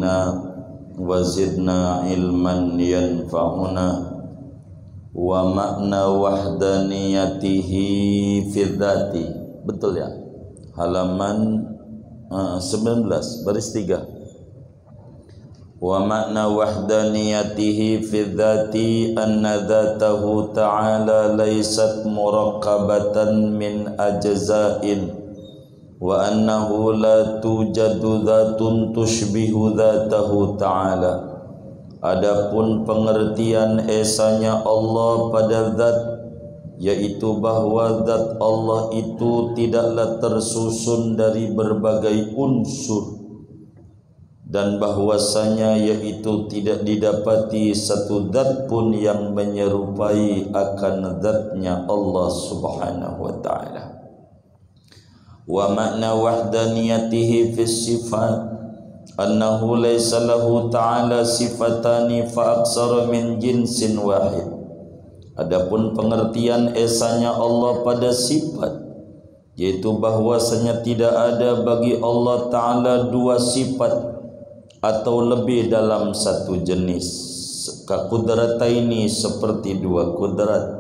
علمنا وزدنا علما ينفعنا ومعنى وحدانيته في الذات. Betul ya? Halaman 19 baris 3. Wa makna wahdaniyatihi fi dzati anna dzatahu ta'ala laysat murakkabatan min ajza'in wa annahu la tujadu dzatun tushbihu dzatahu ta'ala. Adapun pengertian esanya Allah pada zat, yaitu bahwa zat Allah itu tidaklah tersusun dari berbagai unsur, dan bahwasanya yaitu tidak didapati satu zat pun yang menyerupai akan zatnya Allah subhanahu wa ta'ala. Wa makna wahdaniyatihi fi sifat annahu laysa lahu ta'ala sifatani fa aksara min jinsin wahid. Adapun pengertian esanya Allah pada sifat, yaitu bahwasanya tidak ada bagi Allah ta'ala dua sifat atau lebih dalam satu jenis, kaqudrataini seperti dua kudrat,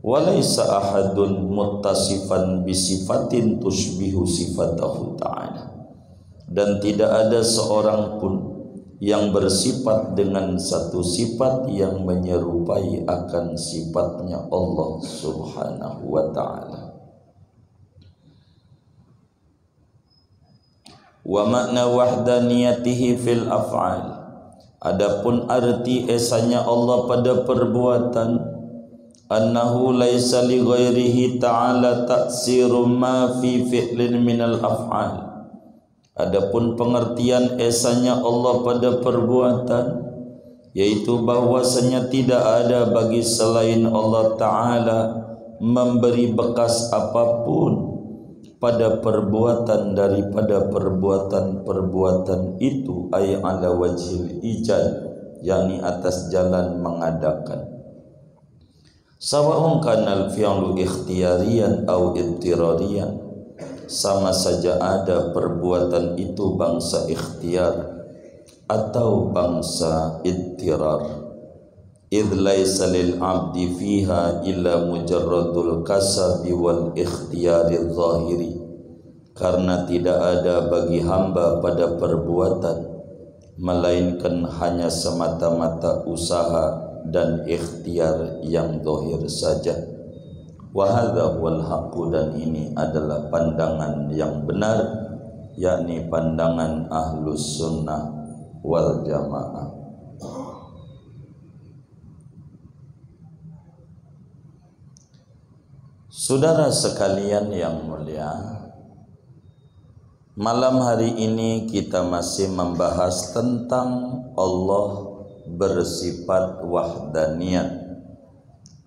walaysa ahadun muttasifan bisifatin tushbihu sifatahu ta'ala, dan tidak ada seorang pun yang bersifat dengan satu sifat yang menyerupai akan sifatnya Allah subhanahu wa ta'ala. Wa makna wahdaniyatihi fil af'al. Adapun arti esanya Allah pada perbuatan, annahu laisa li ghairihi ta'ala ta'siru ma fi fi'lin minal af'al. Adapun pengertian esanya Allah pada perbuatan, yaitu bahwasanya tidak ada bagi selain Allah ta'ala memberi bekas apapun pada perbuatan daripada perbuatan-perbuatan itu, ay ala wajhil ijad, yakni atas jalan mengadakan. Sawa'un kanal fi'lu ikhtiyariyan au ittirariyan, sama saja ada perbuatan itu bangsa ikhtiar atau bangsa ittirar. Idh laisa lil abdi fiha illa mujarradul kasabi wal ikhtiyari zahiri, karena tidak ada bagi hamba pada perbuatan melainkan hanya semata-mata usaha dan ikhtiar yang zahir saja. Wa hadza wal haqqu, dan ini adalah pandangan yang benar, yakni pandangan ahlus sunnah wal jamaah. Saudara sekalian yang mulia, malam hari ini kita masih membahas tentang Allah bersifat wahdaniyat.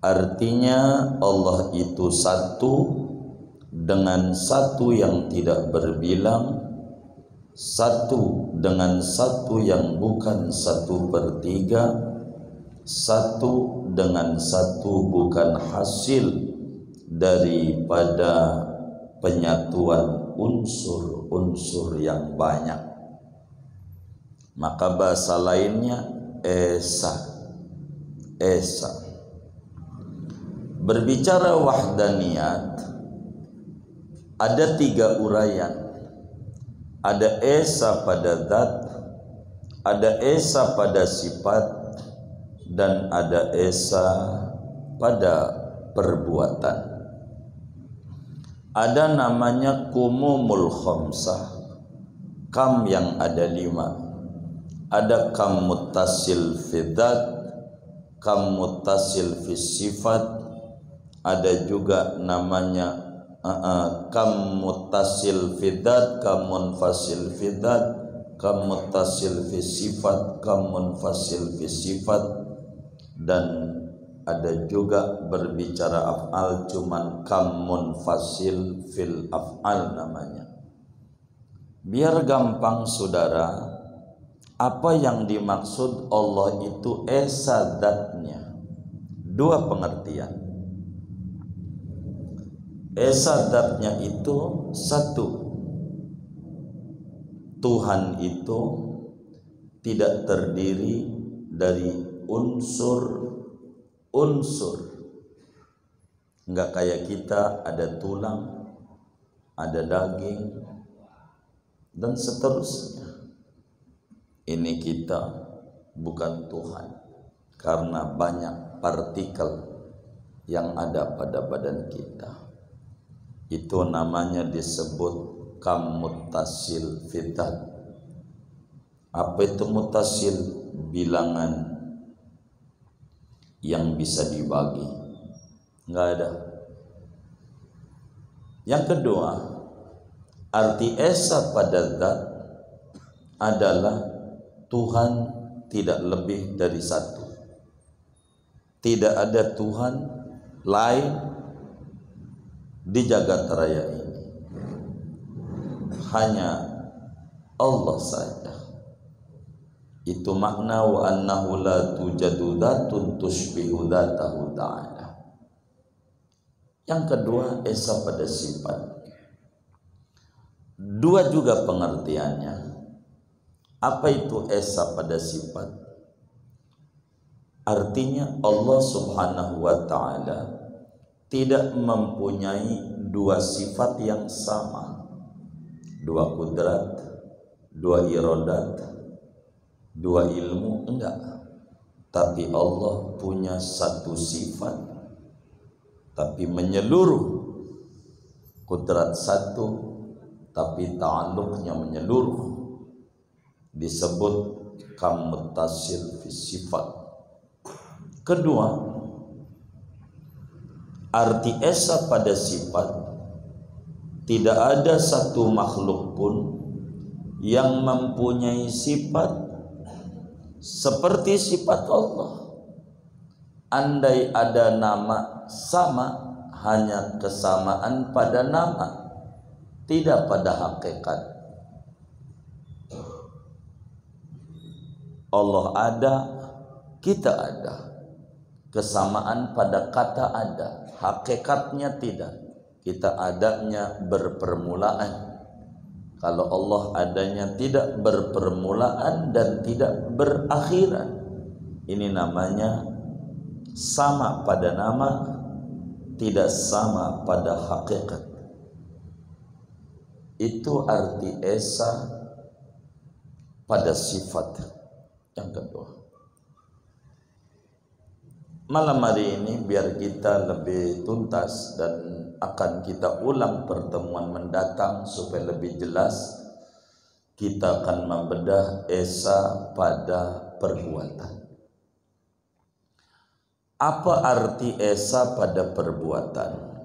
Artinya Allah itu satu dengan satu yang tidak berbilang, satu dengan satu yang bukan 1/3, satu dengan satu bukan hasil daripada penyatuan unsur-unsur yang banyak. Maka bahasa lainnya esa. Berbicara wahdaniyat, ada 3 uraian. Ada esa pada zat, ada esa pada sifat, dan ada esa pada perbuatan. Ada namanya kumumul khamsah, kam yang ada 5. Ada kam muttasil fi dzat, kam muttasil fi sifat, ada juga namanya kam muttasil fi dzat, kam munfasil fi dzat, kam muttasil fi sifat, kam munfasil fi sifat, dan ada juga berbicara af'al cuman kam munfasil fil af'al namanya. Biar gampang saudara, apa yang dimaksud Allah itu esa zatnya? 2 pengertian. Esa zatnya itu 1, Tuhan itu tidak terdiri dari unsur-unsur. Enggak kayak kita ada tulang, ada daging, dan seterusnya. Ini kita bukan Tuhan, karena banyak partikel yang ada pada badan kita. Itu namanya disebut kam muttasil fitat. Apa itu muttasil? Bilangan yang bisa dibagi. Enggak ada. Yang kedua, arti esa pada zat adalah Tuhan tidak lebih dari satu. Tidak ada Tuhan lain di jagat raya ini. Hanya Allah saja. Itu makna wa annahu la tujadu dzatun tushbihu dzatahu ta'ala. Yang kedua, esa pada sifat. Dua juga pengertiannya. Apa itu esa pada sifat? Artinya Allah Subhanahu wa ta'ala tidak mempunyai dua sifat yang sama. Dua kudrat, dua iradat, dua ilmu, enggak. Tapi Allah punya satu sifat, tapi menyeluruh. Kudrat satu, tapi ta'alluqnya menyeluruh. Disebut kam muttasil fi sifat. Kedua, arti esa pada sifat, tidak ada satu makhluk pun yang mempunyai sifat seperti sifat Allah. Andai ada nama sama, hanya kesamaan pada nama, tidak pada hakikat. Allah ada, kita ada. Kesamaan pada kata ada, hakikatnya tidak. Kita adanya berpermulaan. Kalau Allah adanya tidak berpermulaan dan tidak berakhiran. Ini namanya sama pada nama, tidak sama pada hakikat. Itu arti esa pada sifat. Yang kedua, malam hari ini biar kita lebih tuntas dan akan kita ulang pertemuan mendatang supaya lebih jelas, kita akan membedah esa pada perbuatan. Apa arti esa pada perbuatan?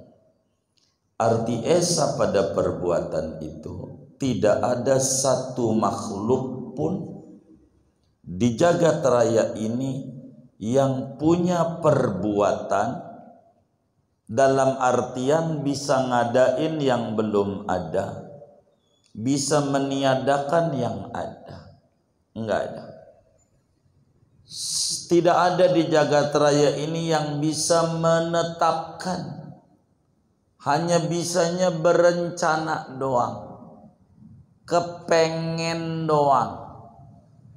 Arti esa pada perbuatan itu tidak ada satu makhluk pun di jagat raya ini yang punya perbuatan dalam artian bisa ngadain yang belum ada, bisa meniadakan yang ada. Enggak ada. Tidak ada di jagat raya ini yang bisa menetapkan. Hanya bisanya berencana doang, kepengen doang.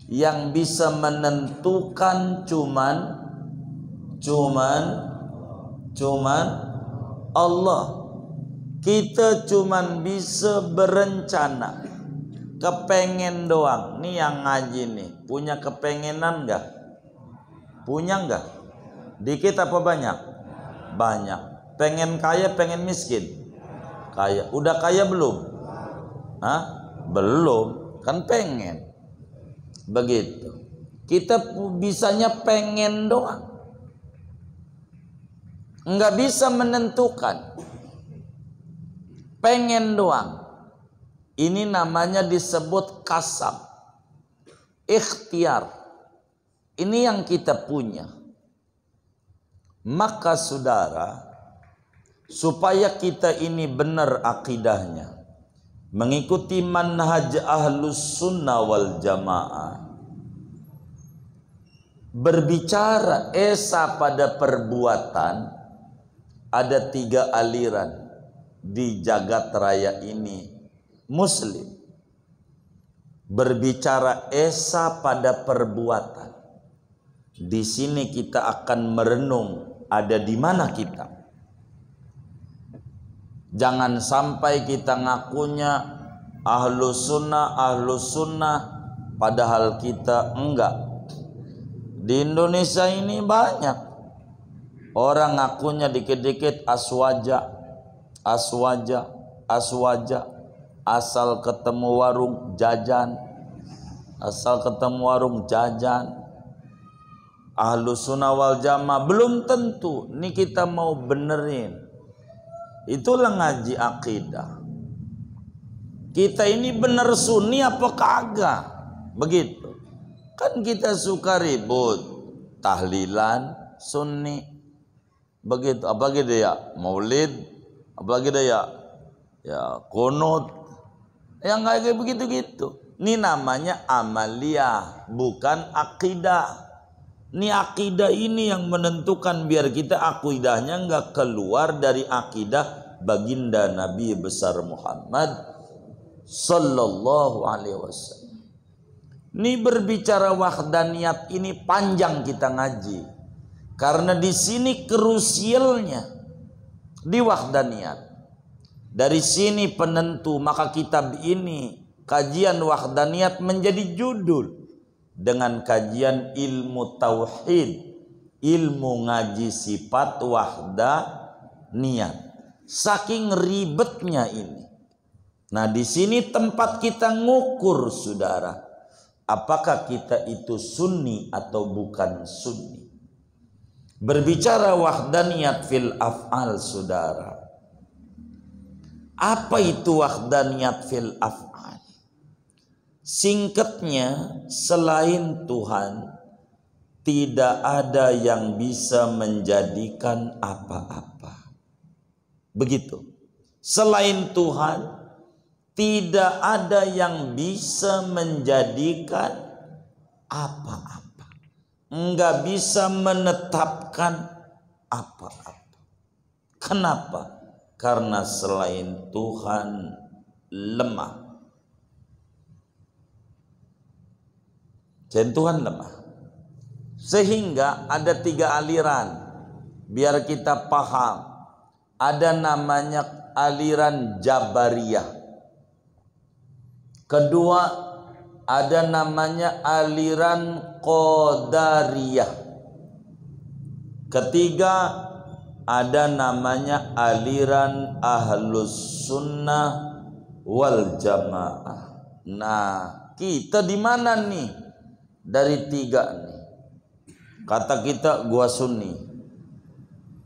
Yang bisa menentukan cuman Allah. Kita cuman bisa berencana, kepengen doang. Nih yang ngaji nih, punya kepengenan enggak? Punya enggak? Dikit apa banyak? Banyak. Pengen kaya, pengen miskin? Kaya. Udah kaya belum? Hah? Belum. Kan pengen. Begitu. Kita bisanya pengen doang. Enggak bisa menentukan. Pengen doang. Ini namanya disebut kasab. Ikhtiar. Ini yang kita punya. Maka saudara, supaya kita ini benar akidahnya, mengikuti manhaj ahlus sunnah wal jamaah, berbicara esa pada perbuatan, ada 3 aliran di jagat raya ini Muslim. berbicara esa pada perbuatan. Di sini kita akan merenung ada di mana kita. Jangan sampai kita ngakunya ahlus sunnah padahal kita enggak. Di Indonesia ini banyak orang ngakunya dikit-dikit aswaja, asal ketemu warung jajan, Ahlus sunnah wal jamaah belum tentu. Ini kita mau benerin. Itulah ngaji akidah. Kita ini bener sunni apa kagak? Begitu. Kan kita suka ribut. Tahlilan sunni. Begitu. Apa gitu ya? Maulid. Apa gitu ya? Ya kunut. Yang kayak begitu-gitu. Ini namanya amaliyah, bukan akidah. Ini akidah ini yang menentukan biar kita akidahnya enggak keluar dari akidah baginda Nabi besar Muhammad sallallahu alaihi wasallam. Ini berbicara wahdaniyat ini panjang kita ngaji. Karena di sini krusialnya di wahdaniyat. Dari sini penentu, maka kitab ini kajian wahdaniyat menjadi judul dengan kajian ilmu tauhid, ilmu ngaji sifat wahdaniyat. Saking ribetnya ini. Nah, di sini tempat kita ngukur, saudara, apakah kita itu sunni atau bukan sunni. Berbicara wahdaniyat fil af'al, saudara. Apa itu wahdaniyat fil af'al? Singkatnya, selain Tuhan tidak ada yang bisa menjadikan apa-apa. Begitu. Selain Tuhan tidak ada yang bisa menjadikan apa-apa. Enggak bisa menetapkan apa-apa. Kenapa? Karena selain Tuhan lemah. Dan Tuhan lemah. Sehingga ada 3 aliran. Biar kita paham. Ada namanya aliran Jabariyah. Kedua, ada namanya aliran Qadariyah. Ketiga, ada namanya aliran Ahlus Sunnah wal Jamaah. Nah, kita di mana nih? Dari 3 nih. Kata kita gua sunni.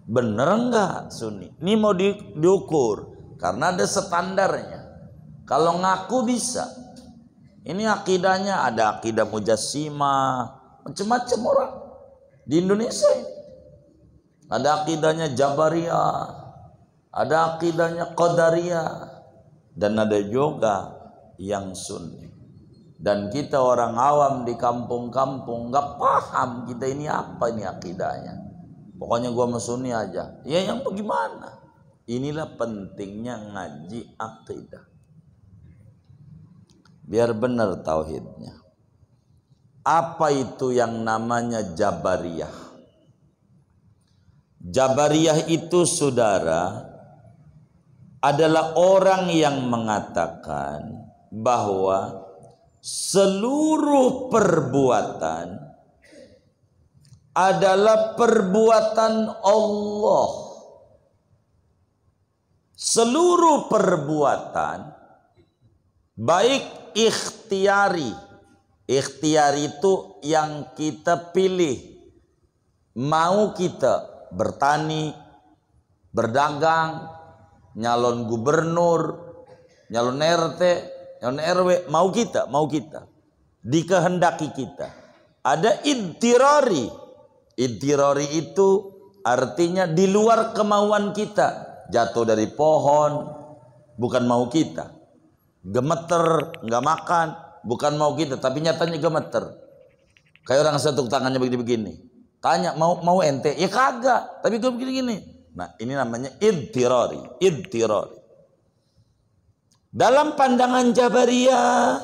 Bener enggak sunni? Ini mau diukur. Karena ada standarnya. Kalau ngaku bisa. Ini akidahnya ada akidah Mujassimah. Macam-macam orang. Di Indonesia ini. Ada akidahnya Jabariyah. Ada akidahnya Qadariyah. Dan ada juga yang sunni. Dan kita orang awam di kampung-kampung nggak paham kita ini apa ini akidahnya. Pokoknya gua sunni aja. Ya yang bagaimana? Inilah pentingnya ngaji akidah. Biar benar tauhidnya. Apa itu yang namanya Jabariyah? Jabariyah itu, saudara, adalah orang yang mengatakan bahwa seluruh perbuatan adalah perbuatan Allah. Seluruh perbuatan, baik ikhtiari. Ikhtiari itu yang kita pilih. Mau kita bertani, berdagang, nyalon gubernur, nyalon RT, nyalon RW, mau kita. Dikehendaki kita. Ada idtirari. Idtirari itu artinya di luar kemauan kita. Jatuh dari pohon, bukan mau kita. Gemeter, nggak makan, bukan mau kita, tapi nyatanya gemeter. Kayak orang satu tangannya begini-begini. Tanya mau ente, ya kagak, tapi gue begini-gini. Nah, ini namanya idtirari. Idtirari. Dalam pandangan Jabariyah,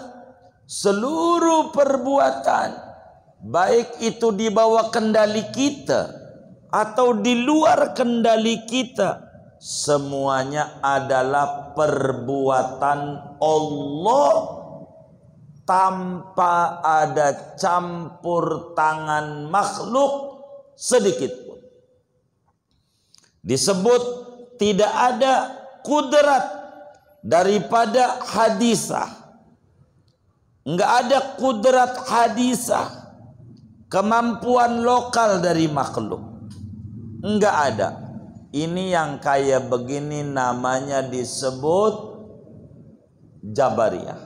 seluruh perbuatan, baik itu di bawah kendali kita atau di luar kendali kita, semuanya adalah perbuatan Allah tanpa ada campur tangan makhluk sedikit pun. Disebut tidak ada kudrat daripada hadisah, enggak ada kudrat hadisah, kemampuan lokal dari makhluk, enggak ada. Ini yang kayak begini namanya disebut Jabariyah.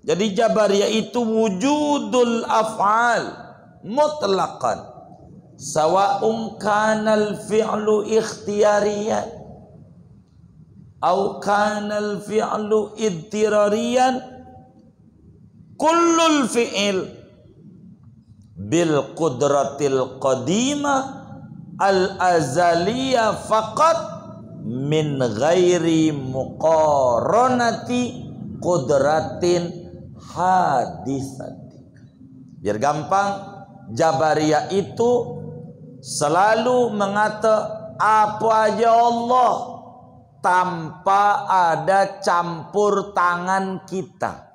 Jadi Jabariyah itu wujudul af'al mutlaqan, sawa'un kanal fi'lu ikhtiyariyan au kanal fi'lu idtirariyan, kullul fi'il bil qudratil qadimah al-azaliyah faqat min ghairi muqaranati qudratin hadisati. Biar gampang, Jabariyah itu selalu mengata apa aja Allah tanpa ada campur tangan kita.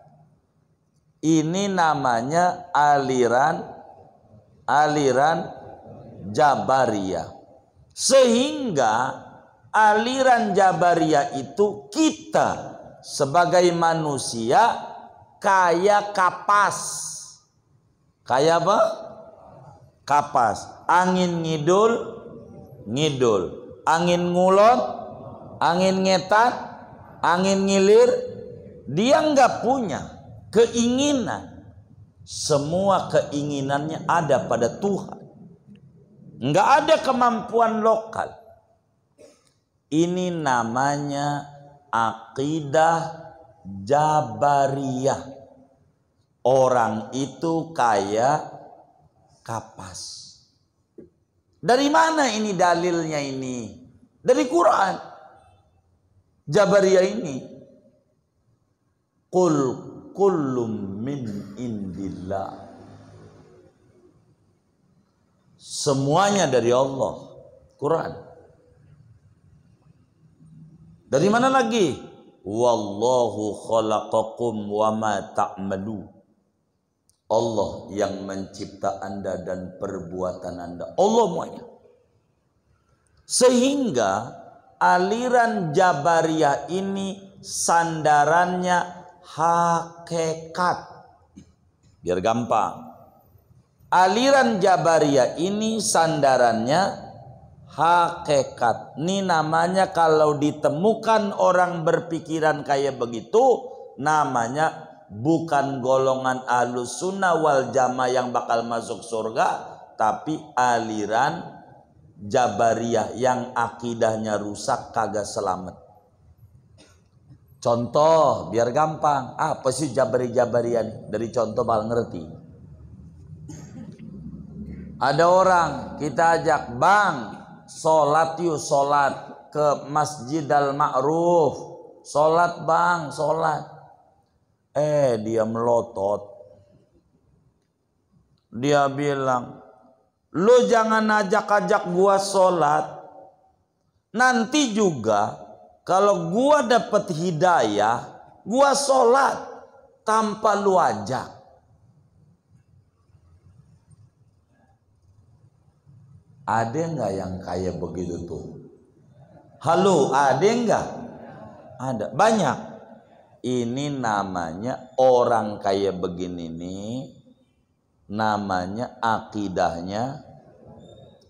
Ini namanya aliran Jabariyah. Sehingga aliran Jabariyah itu kita sebagai manusia kayak kapas. Kayak apa? Kapas. Angin ngidul, angin ngulon, angin ngetan, angin ngilir. Dia nggak punya keinginan. Semua keinginannya ada pada Tuhan. Nggak ada kemampuan lokal. Ini namanya akidah Jabariyah. Orang itu kayak kapas. Dari mana ini dalilnya ini? Dari Quran. Jabariyah ini. Qul kullum min indillah. Semuanya dari Allah. Quran. Dari mana lagi? Wallahu khalaqakum wa ma ta'malu. Allah yang mencipta Anda dan perbuatan Anda. Allah semuanya. Sehingga aliran Jabariyah ini sandarannya hakikat. Biar gampang. Aliran Jabariyah ini sandarannya hakikat. Ini namanya kalau ditemukan orang berpikiran kayak begitu, namanya bukan golongan Ahlus Sunnah wal Jamaah yang bakal masuk surga, tapi aliran Jabariyah yang akidahnya rusak kagak selamat. Contoh biar gampang. Apa sih Jabariyah nih? Dari contoh bakal ngerti. Ada orang kita ajak, bang, sholat yuk, sholat ke Masjid Al-Ma'ruf. Sholat bang, sholat. Dia melotot. Dia bilang, lu jangan ajak-ajak gua sholat. Nanti juga kalau gua dapat hidayah, gua sholat tanpa lu ajak. Ada nggak yang kayak begitu tuh? Halo, ada nggak? Ada, banyak. Ini namanya orang kayak begini nih, namanya akidahnya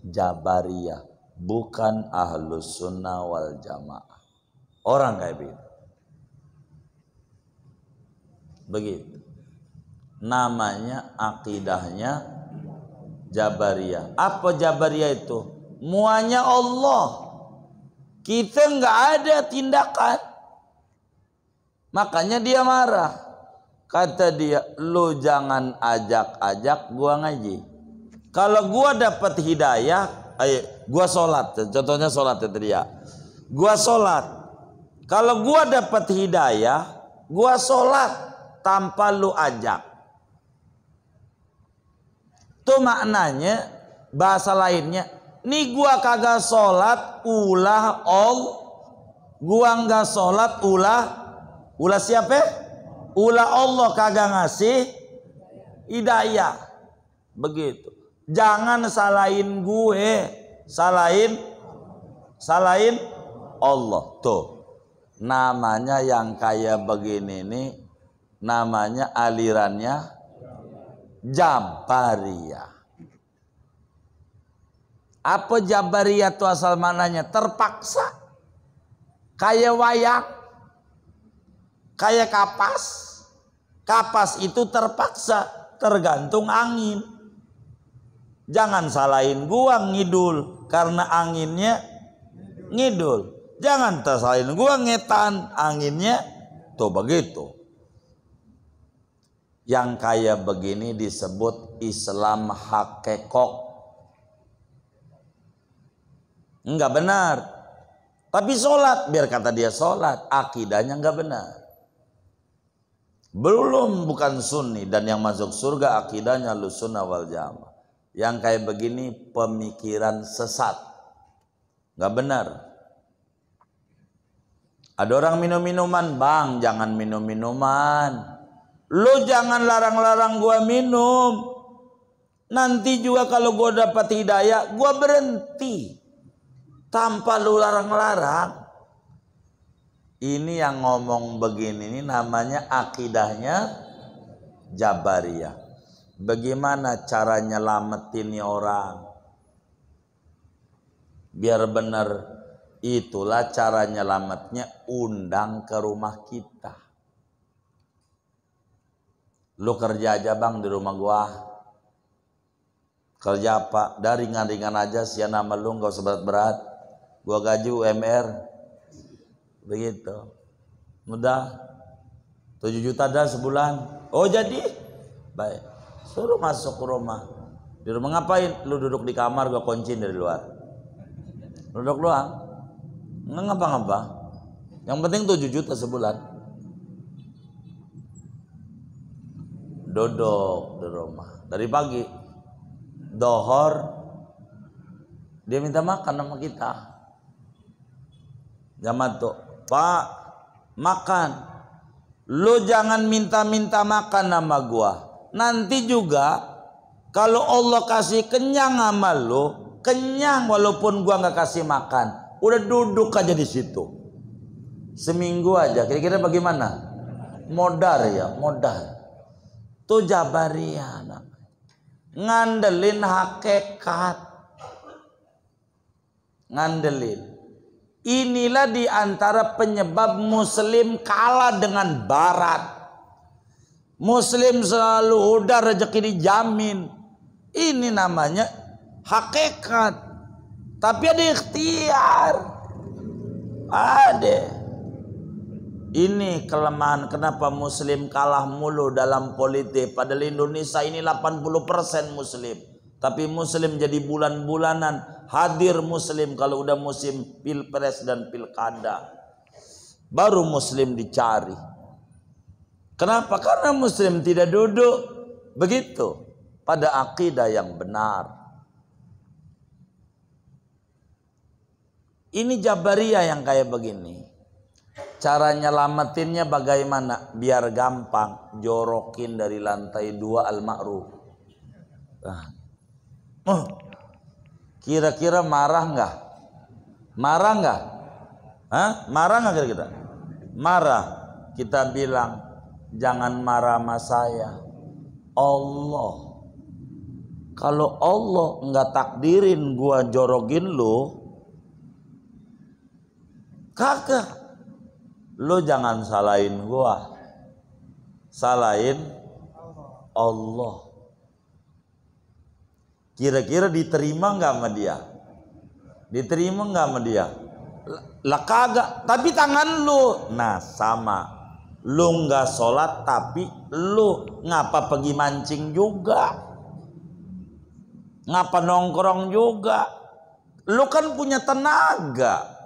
Jabariyah, bukan Ahlus Sunnah wal Jamaah. Orang kayak begitu. Begitu. Namanya akidahnya Jabariyah. Apa Jabariyah itu? Muanya Allah. Kita nggak ada tindakan. Makanya dia marah. Kata dia, lu jangan ajak-ajak gua ngaji. Kalau gua dapat hidayah, gua sholat. Contohnya sholat itu dia. Gua sholat. Kalau gua dapat hidayah, gua sholat tanpa lu ajak. Itu maknanya, bahasa lainnya, nih gua kagak sholat ulah gua nggak sholat ulah siapa? Ulah Allah kagak ngasih hidayah. Begitu. Jangan salahin gue, salahin Allah. Tuh, namanya yang kayak begini nih, namanya alirannya Jabariyah. Apa Jabariyah itu asal mananya? Terpaksa. Kayak wayang, kayak kapas. Kapas itu terpaksa, tergantung angin. Jangan salahin gua ngidul karena anginnya ngidul. Jangan tersalahin gua ngetan, anginnya tuh begitu. Yang kayak begini disebut Islam hakekok. Enggak benar. Tapi sholat, biar kata dia sholat, akidahnya enggak benar. Belum, bukan sunni. Dan yang masuk surga akidahnya Ahlussunnah wal Jamaah. Yang kayak begini pemikiran sesat. Enggak benar. Ada orang minum-minuman, bang jangan minum-minuman. Lu jangan larang-larang gua minum. Nanti juga kalau gua dapat hidayah, gua berhenti. Tanpa lu larang-larang. Ini yang ngomong begini ini namanya akidahnya Jabariyah. Bagaimana cara nyelamatin nih orang? Biar benar, itulah cara nyelamatnya, undang ke rumah kita. Lu kerja aja bang di rumah gua. Kerja apa? Dari ringan-ringan aja, sia nama lu gak usah berat-berat. Gua gaji UMR. Begitu. Mudah. 7 juta dah sebulan. Oh jadi? Baik. Suruh masuk ke rumah. Di rumah ngapain? Lu duduk di kamar, gua kunciin dari luar. Duduk doang. Nggak ngapa-ngapa. Yang penting 7 juta sebulan. Duduk di rumah dari pagi, dohor dia minta makan sama kita. Zaman tuh, Pak makan, lu jangan minta-minta makan sama gua. Nanti juga kalau Allah kasih kenyang sama lu, kenyang walaupun gua nggak kasih makan, udah duduk aja di situ. Seminggu aja, kira-kira bagaimana? Modar ya, modar. Itu Jabariyah namanya. Ngandelin hakikat. Ngandelin. Inilah diantara penyebab Muslim kalah dengan Barat. Muslim selalu udah rezeki dijamin. Ini namanya hakikat. Tapi ada ikhtiar. Ada. Ini kelemahan kenapa Muslim kalah mulu dalam politik. Padahal Indonesia ini 80% Muslim. Tapi Muslim jadi bulan-bulanan hadir Muslim kalau udah musim pilpres dan pilkada. Baru Muslim dicari. Kenapa? Karena Muslim tidak duduk begitu pada akidah yang benar. Ini Jabariyah yang kayak begini. Cara nyelamatinnya bagaimana? Biar gampang, jorokin dari lantai 2 al-ma'ruf. Kira-kira marah nggak? Marah nggak? Marah nggak kira-kira? Marah. Kita bilang jangan marah sama saya. Allah. Kalau Allah nggak takdirin gua jorokin lu, kagak. Lu jangan salahin gua, salahin Allah. Kira-kira diterima nggak sama dia? Diterima nggak sama dia? Lah kagak. Tapi tangan lu, nah sama. Lu nggak sholat tapi lu ngapa pergi mancing juga? Ngapa nongkrong juga? Lu kan punya tenaga.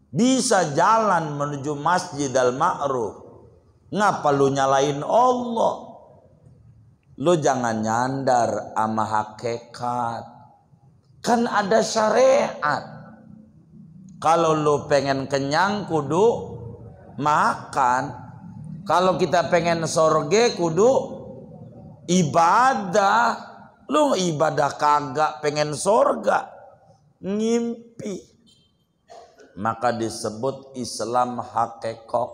Bisa jalan menuju Masjid Al-Ma'ruf. Ngapa lu nyalain Allah? Lu jangan nyandar sama hakikat. Kan ada syariat. Kalau lu pengen kenyang kudu makan. Kalau kita pengen sorge kudu ibadah. Lu ibadah kagak pengen sorga, ngimpi. Maka disebut Islam hakikat,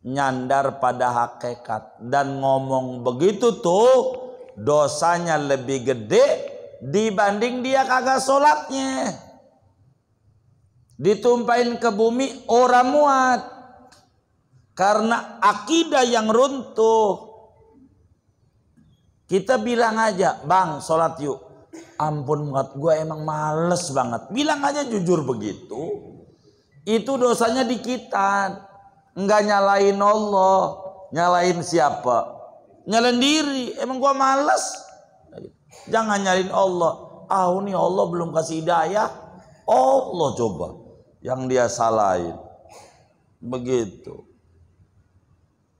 nyandar pada hakikat. Dan ngomong begitu tuh dosanya lebih gede dibanding dia kagak sholatnya. Ditumpahin ke bumi orang muat karena akidah yang runtuh. Kita bilang aja, bang sholat yuk. Ampun banget, gue emang males banget. Bilang aja jujur begitu. Itu dosanya dikitan. Enggak nyalain Allah. Nyalain siapa? Nyalain diri. Emang gue males. Jangan nyalain Allah. Nih Allah belum kasih hidayah. Allah coba yang dia salahin. Begitu.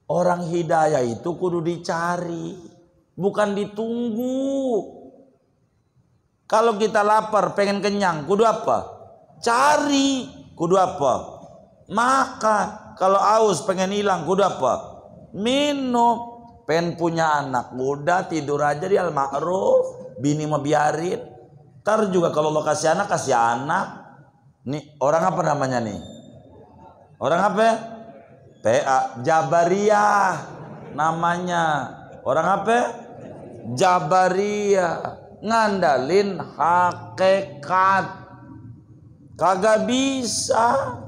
Orang hidayah itu kudu dicari. Bukan ditunggu. Kalau kita lapar, pengen kenyang, kudu apa? Cari. Kudu apa? Makan. Kalau haus, pengen hilang, kudu apa? Minum. Pengen punya anak, udah tidur aja di al-ma'ruf. Bini mau biarin. Ntar juga kalau lo kasih anak, kasih anak. Nih, orang apa namanya nih? Orang apa? PA. Jabariyah namanya. Orang apa? Jabariyah, ngandalin hakikat. Kagak bisa.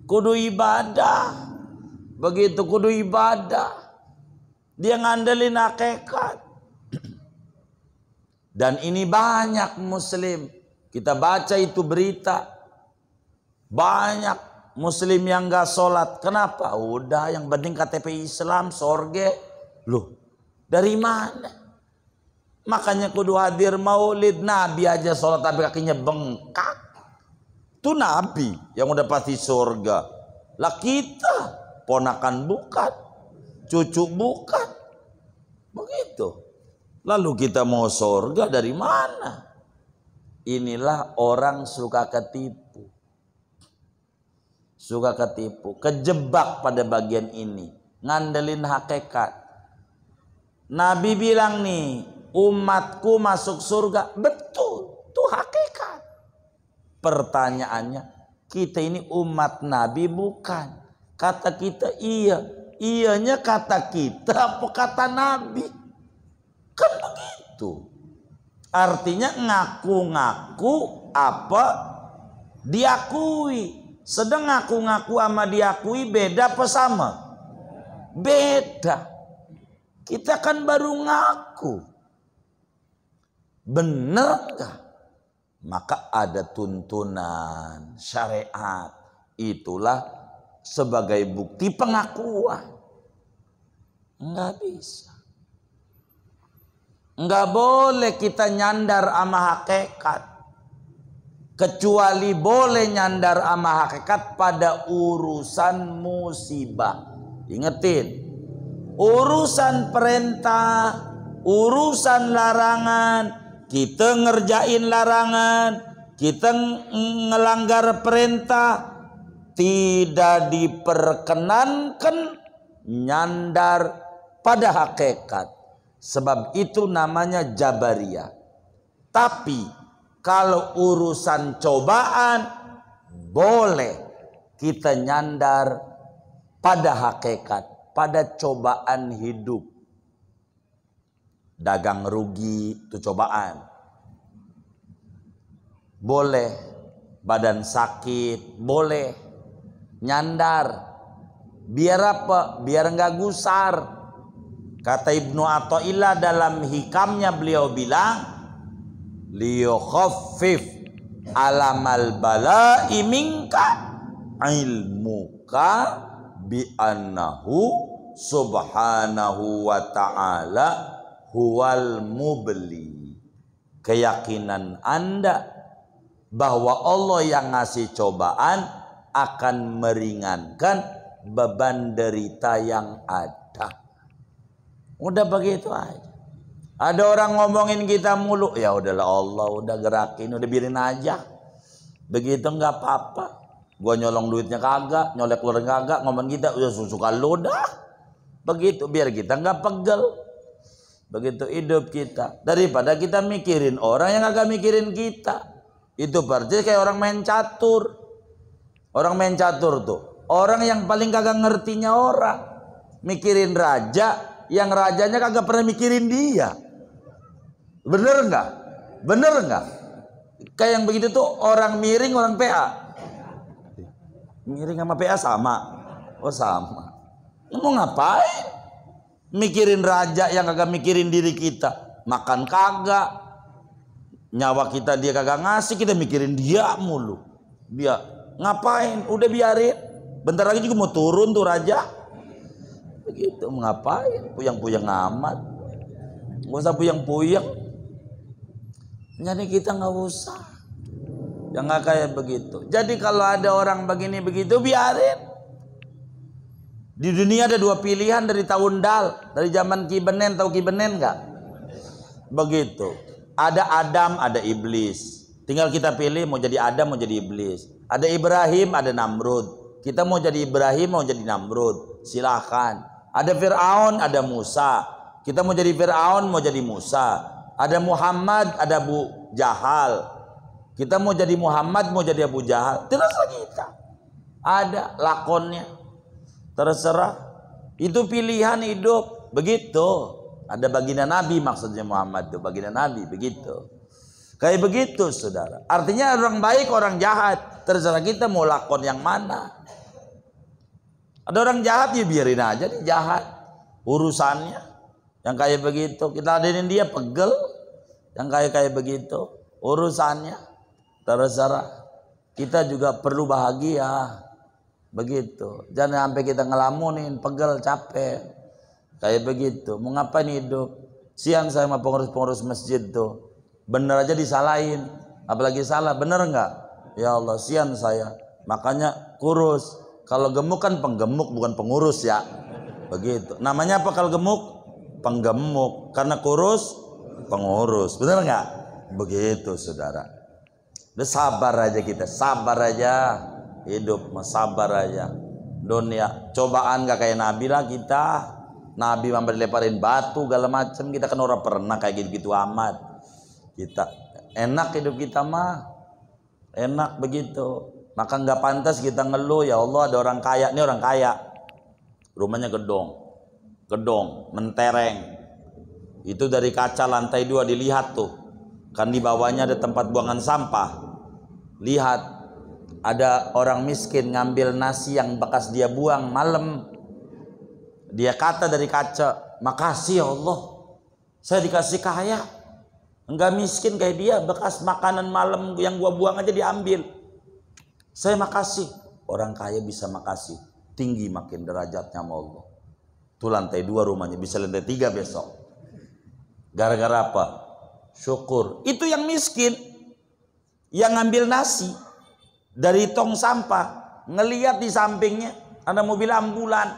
Kudu ibadah. Begitu kudu ibadah. Dia ngandelin hakikat. Dan ini banyak muslim. Kita baca itu berita. Banyak muslim yang gak sholat. Kenapa? Udah yang penting KTP Islam, sorge. Loh, dari mana? Makanya kudu hadir maulid. Nabi aja sholat tapi kakinya bengkak. Itu Nabi yang udah pasti surga. Lah kita ponakan bukan, cucu bukan. Begitu. Lalu kita mau surga dari mana? Inilah orang suka ketipu. Suka ketipu. Kejebak pada bagian ini. Ngandelin hakikat. Nabi bilang nih, umatku masuk surga. Betul, itu hakikat. Pertanyaannya, kita ini umat Nabi bukan? Kata kita iya. Iyanya kata kita apa kata Nabi? Kan begitu. Artinya ngaku-ngaku apa diakui. Sedang ngaku-ngaku sama diakui beda apa sama? Beda. Kita kan baru ngaku. Bener gak? Maka ada tuntunan syariat. Itulah sebagai bukti pengakuan. Enggak bisa. Enggak boleh kita nyandar sama hakikat. Kecuali boleh nyandar sama hakikat pada urusan musibah. Ingetin. Urusan perintah, urusan larangan, kita ngerjain larangan, kita ngelanggar perintah, tidak diperkenankan nyandar pada hakikat. Sebab itu namanya Jabariyah. Tapi kalau urusan cobaan boleh kita nyandar pada hakikat. Pada cobaan hidup. Dagang rugi itu cobaan. Boleh. Badan sakit boleh. Nyandar. Biar apa? Biar enggak gusar. Kata Ibnu Athaillah dalam hikamnya beliau bilang, liyukhaffif alamal bala'i minka ilmuka bi annahu subhanahu wa ta'ala huwal mubli. Keyakinan Anda bahwa Allah yang ngasih cobaan akan meringankan beban derita yang ada. Udah begitu aja. Ada orang ngomongin kita mulu, ya udahlah Allah udah gerakin, udah biarin aja. Begitu nggak apa-apa. Gua nyolong duitnya kagak, nyolek keluar kagak, ngomong kita udah suka lu dah. Begitu biar kita nggak pegel. Begitu hidup kita. Daripada kita mikirin orang yang kagak mikirin kita. Itu berarti kayak orang main catur. Orang main catur tuh orang yang paling kagak ngertinya orang. Mikirin raja, yang rajanya kagak pernah mikirin dia. Bener nggak? Bener nggak? Kayak yang begitu tuh orang miring, orang PA. Miring sama PA sama. Oh sama. Mau ngapain? Mikirin raja yang kagak mikirin diri kita. Makan kagak. Nyawa kita dia kagak ngasih, kita mikirin dia mulu. Dia ngapain? Udah biarin. Bentar lagi juga mau turun tuh raja. Begitu, ngapain? Puyang-puyang amat. Nggak usah puyang-puyang. Jadi kita nggak usah. Yang nggak kayak begitu. Jadi kalau ada orang begini begitu, biarin. Di dunia ada dua pilihan dari tahun dal, dari zaman Ki Benen. Tahu Ki Benen nggak? Begitu. Ada Adam, ada iblis. Tinggal kita pilih mau jadi Adam, mau jadi iblis. Ada Ibrahim, ada Namrud. Kita mau jadi Ibrahim, mau jadi Namrud. Silahkan. Ada Fir'aun, ada Musa. Kita mau jadi Fir'aun, mau jadi Musa. Ada Muhammad, ada Abu Jahal. Kita mau jadi Muhammad, mau jadi Abu Jahal. Terserah kita. Ada lakonnya. Terserah. Itu pilihan hidup. Begitu. Ada baginda Nabi maksudnya Muhammad itu. Baginda Nabi. Begitu. Kayak begitu saudara. Artinya orang baik, orang jahat. Terserah kita mau lakon yang mana. Ada orang jahat ya biarin aja dia jahat. Urusannya. Yang kayak begitu. Kita ladenin dia pegel. Yang kayak begitu. Urusannya. Terserah. Kita juga perlu bahagia. Begitu. Jangan sampai kita ngelamunin. Pegel, capek. Kayak begitu. Mau ngapain hidup? Siang saya sama pengurus-pengurus masjid tuh. Bener aja disalahin. Apalagi salah. Bener nggak? Ya Allah, sian saya. Makanya kurus. Kalau gemuk kan penggemuk bukan pengurus ya. Begitu. Namanya apa kalau gemuk? Penggemuk. Karena kurus pengurus. Bener nggak? Begitu saudara. Udah sabar aja kita. Sabar aja. Hidup sabar aja. Dunia cobaan gak kayak Nabi lah kita. Nabi sampai dilemparin batu segala macam. Kita kan orang pernah kayak gitu-gitu amat. Kita enak hidup kita mah. Enak begitu. Maka nggak pantas kita ngeluh, ya Allah ada orang kaya, ini orang kaya. Rumahnya gedong, mentereng. Itu dari kaca lantai 2 dilihat tuh. Kan di bawahnya ada tempat buangan sampah. Lihat, ada orang miskin ngambil nasi yang bekas dia buang malam. Dia kata dari kaca, makasih ya Allah, saya dikasih kaya. Enggak miskin kayak dia, bekas makanan malam yang gua buang aja diambil. Saya makasih. Orang kaya bisa makasih. Tinggi makin derajatnya sama Allah. Itu lantai 2 rumahnya, bisa lantai 3 besok. Gara-gara apa? Syukur. Itu yang miskin, yang ngambil nasi dari tong sampah, ngelihat di sampingnya ada mobil ambulan.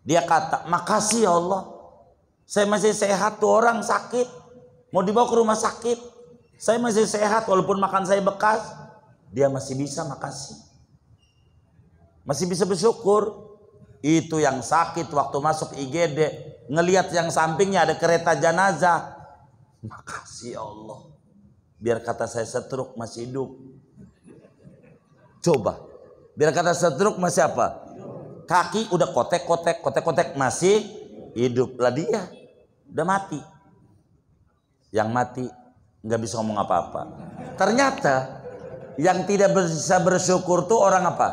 Dia kata, makasih ya Allah, saya masih sehat. Tuh orang sakit, mau dibawa ke rumah sakit, saya masih sehat walaupun makan saya bekas. Dia masih bisa makasih, masih bisa bersyukur. Itu yang sakit waktu masuk IGD, ngelihat yang sampingnya ada kereta jenazah, makasih ya Allah, biar kata saya stroke masih hidup. Coba, biar kata stroke masih apa? Kaki udah kotek-kotek masih hidup. Lah dia udah mati. Yang mati nggak bisa ngomong apa-apa. Ternyata yang tidak bisa bersyukur tuh orang apa?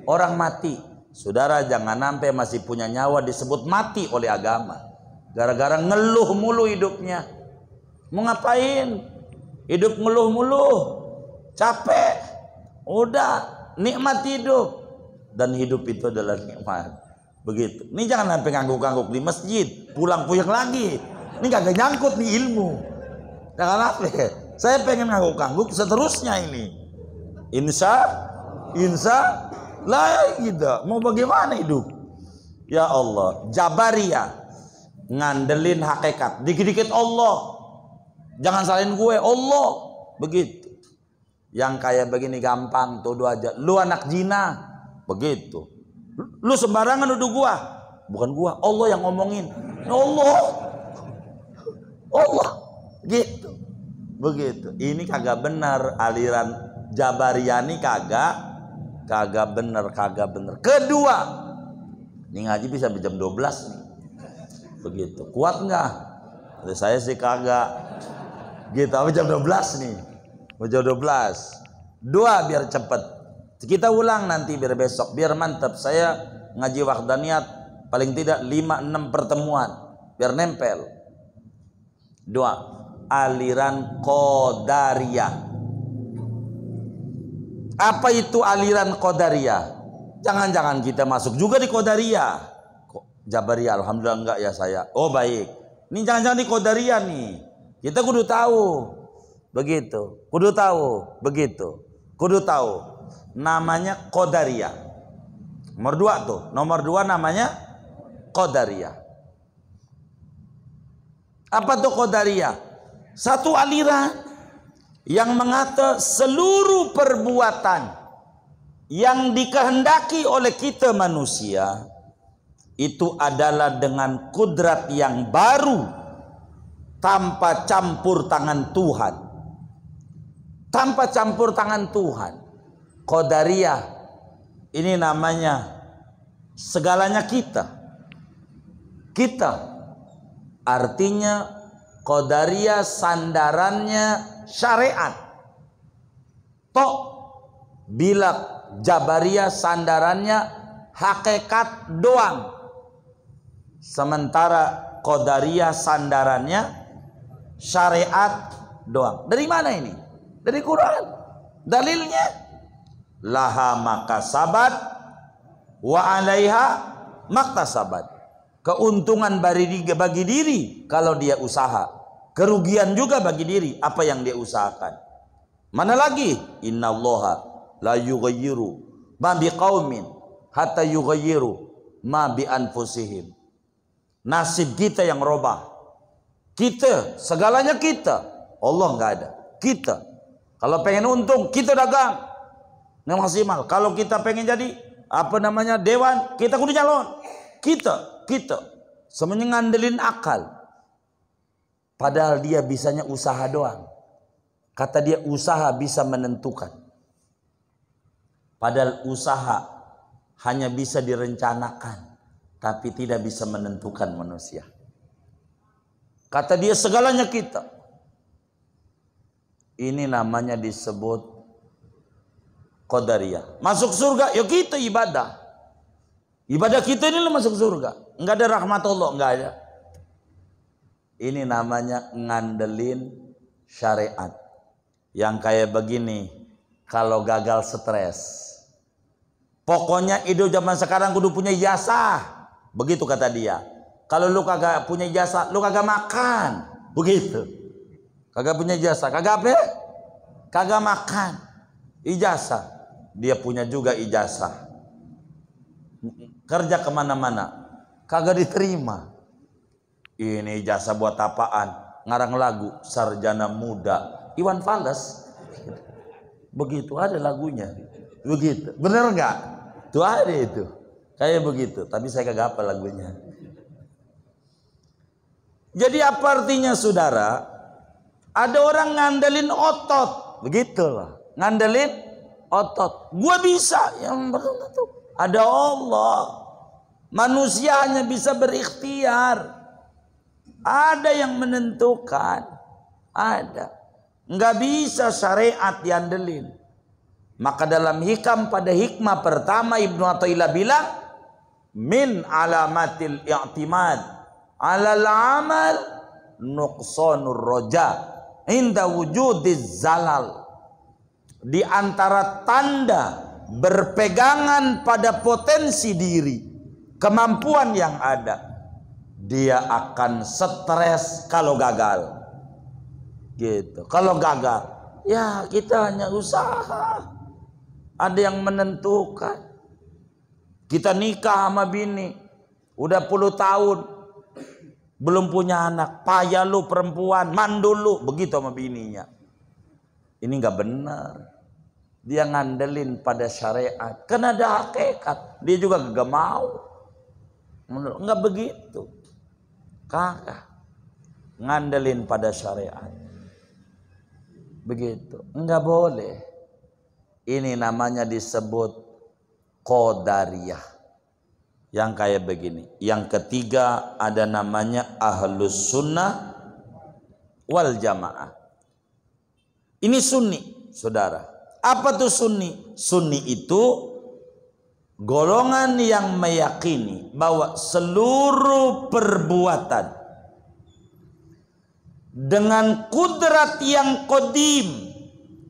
Orang mati. Saudara, jangan sampai masih punya nyawa disebut mati oleh agama. Gara-gara ngeluh mulu hidupnya. Mau ngapain? Hidup ngeluh mulu. Capek. Udah, nikmat hidup. Dan hidup itu adalah nikmat. Begitu. Ini jangan sampai ngangguk-ngangguk di masjid, pulang puyeng lagi. Ini kagak nyangkut nih ilmu. Jangan sampai. Saya pengen ngangguk-ngangguk seterusnya ini. Insya Lah gitu. Mau bagaimana hidup? Ya Allah, Jabariyah ngandelin hakikat. Dikit-dikit Allah. Jangan salahin gue, Allah. Begitu. Yang kayak begini gampang tuduh aja. Lu anak zina. Begitu. Lu sembarangan nuduh gua. Bukan gua, Allah yang ngomongin. Allah. Allah. Gitu. Begitu. Ini kagak benar, aliran Jabariyah ini kagak benar. Kedua, ini ngaji bisa jam 12 nih. Begitu. Kuat nggak? Saya sih kagak. Gitu, apa jam 12 nih. Jam 12. Dua biar cepet. Kita ulang nanti biar besok, biar mantap. Saya ngaji wahdaniyat paling tidak 5-6 pertemuan biar nempel. Dua, aliran Qadariyah. Apa itu aliran Qadariyah? Jangan-jangan kita masuk juga di Qadariyah. Jabariyah alhamdulillah enggak ya saya. Oh baik. Ini jangan-jangan di Qadariyah nih. Kita kudu tahu. Begitu. Kudu tahu. Begitu. Kudu tahu. Namanya Qadariyah. Nomor 2 tuh. Nomor 2 namanya Qadariyah. Apa tuh Qadariyah? Satu aliran yang mengata seluruh perbuatan yang dikehendaki oleh kita manusia itu adalah dengan kudrat yang baru, tanpa campur tangan Tuhan. Tanpa campur tangan Tuhan. Qadariyah ini namanya segalanya kita. Artinya Qadariyah sandarannya syariat. Tok bila Jabariyah sandarannya hakikat doang. Sementara Qadariyah sandarannya syariat doang. Dari mana ini? Dari Quran. Dalilnya laha makasabat wa alaiha maktasabat. Keuntungan bagi diri kalau dia usaha. Kerugian juga bagi diri apa yang dia usahakan. Mana lagi? Innallaha la yughayyiru ma biqaumin hatta yughayyiru ma bi anfusihim. Nasib kita yang robah. Kita, segalanya kita. Allah enggak ada. Kita. Kalau pengen untung, kita dagang. Nggak maksimal. Kalau kita pengen jadi dewan, kita kudu nyalon. Kita semuanya ngandelin akal. Padahal dia bisanya usaha doang. Kata dia usaha bisa menentukan. Padahal usaha hanya bisa direncanakan, tapi tidak bisa menentukan manusia. Kata dia segalanya kita. Ini namanya disebut Qadariyah. Masuk surga, ya kita ibadah. Ibadah kita ini lo masuk surga. Enggak ada rahmat Allah, enggak ada. Ini namanya ngandelin syariat. Yang kayak begini, kalau gagal stres. Pokoknya hidup zaman sekarang kudu punya ijazah. Begitu kata dia. Kalau lu kagak punya ijazah, lu kagak makan. Begitu. Kagak punya ijazah, kagak apa? Kagak makan. Ijazah. Dia punya juga ijazah. Kerja kemana-mana kagak diterima. Ini ijazah buat apaan? Ngarang lagu Sarjana Muda Iwan Fals. Begitu ada lagunya. Begitu. Bener nggak? Tuh ada itu. Kayak begitu. Tapi saya kagak hafal lagunya. Jadi apa artinya saudara? Ada orang ngandelin otot. Begitulah. Ngandelin otot. Gua bisa. Yang belum tentu. Ada Allah. Manusia hanya bisa berikhtiar. Ada yang menentukan. Ada. Nggak bisa syariat diandelin. Maka dalam hikam pada hikmah pertama Ibnu Athaillah bilang, min alamatil i'timad alal amal nuqsanur roja inda wujudiz zalal. Di antara tanda berpegangan pada potensi diri, kemampuan yang ada, dia akan stres kalau gagal. Gitu. Kalau gagal, ya kita hanya usaha. Ada yang menentukan. Kita nikah sama bini, udah puluh tahun, belum punya anak. Payah lu perempuan, mandul lu. Begitu sama bininya. Ini nggak benar. Dia ngandelin pada syariat. Karena ada hakikat. Dia juga gak mau. Nggak begitu. Kakak. Ngandelin pada syariat. Begitu. Nggak boleh. Ini namanya disebut qadariyah. Yang kayak begini. Yang ketiga ada namanya ahlus sunnah wal jamaah. Ini sunni, saudara. Apa tuh sunni? Sunni itu golongan yang meyakini bahwa seluruh perbuatan dengan kudrat yang qadim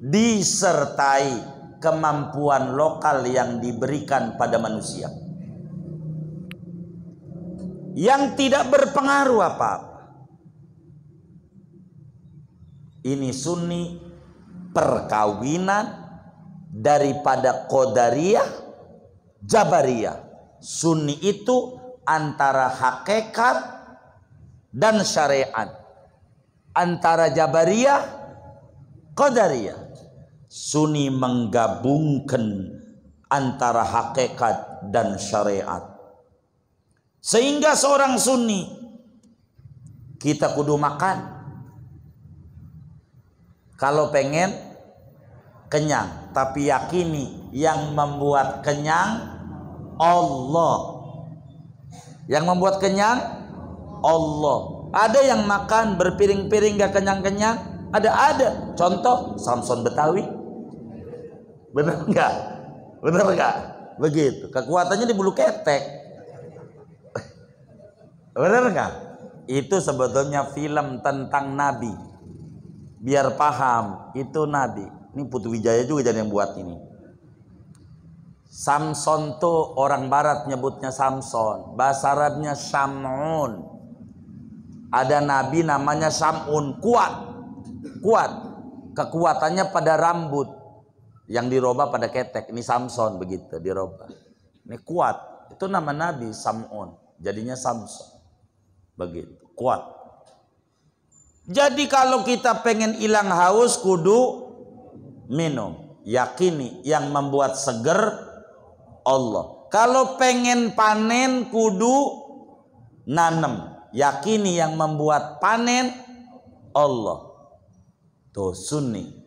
disertai kemampuan lokal yang diberikan pada manusia, yang tidak berpengaruh apa-apa. Ini sunni perkawinan daripada qadariyah, jabariyah. Sunni itu antara hakikat dan syariat, antara jabariyah, qadariyah. Sunni menggabungkan antara hakikat dan syariat. Sehingga seorang sunni, kita kudu makan kalau pengen kenyang, tapi yakini yang membuat kenyang Allah. Yang membuat kenyang Allah. Ada yang makan berpiring-piring gak kenyang-kenyang, ada. Contoh Samson Betawi. Bener enggak? Bener enggak? Begitu. Kekuatannya di bulu ketek. Bener enggak? Itu sebetulnya film tentang Nabi. Biar paham, itu Nabi. Ini Putu Wijaya juga jadi yang buat ini. Samson tuh orang barat nyebutnya Samson. Bahasa Arabnya Syamun. Ada nabi namanya Syamun. Kuat. Kekuatannya pada rambut. Yang dirobah pada ketek. Ini Samson begitu dirobah. Ini kuat. Itu nama nabi Syamun. Jadinya Samson. Begitu. Kuat. Jadi kalau kita pengen hilang haus kudu minum. Yakini yang membuat seger Allah. Kalau pengen panen kudu nanem. Yakini yang membuat panen Allah. Tuh sunni.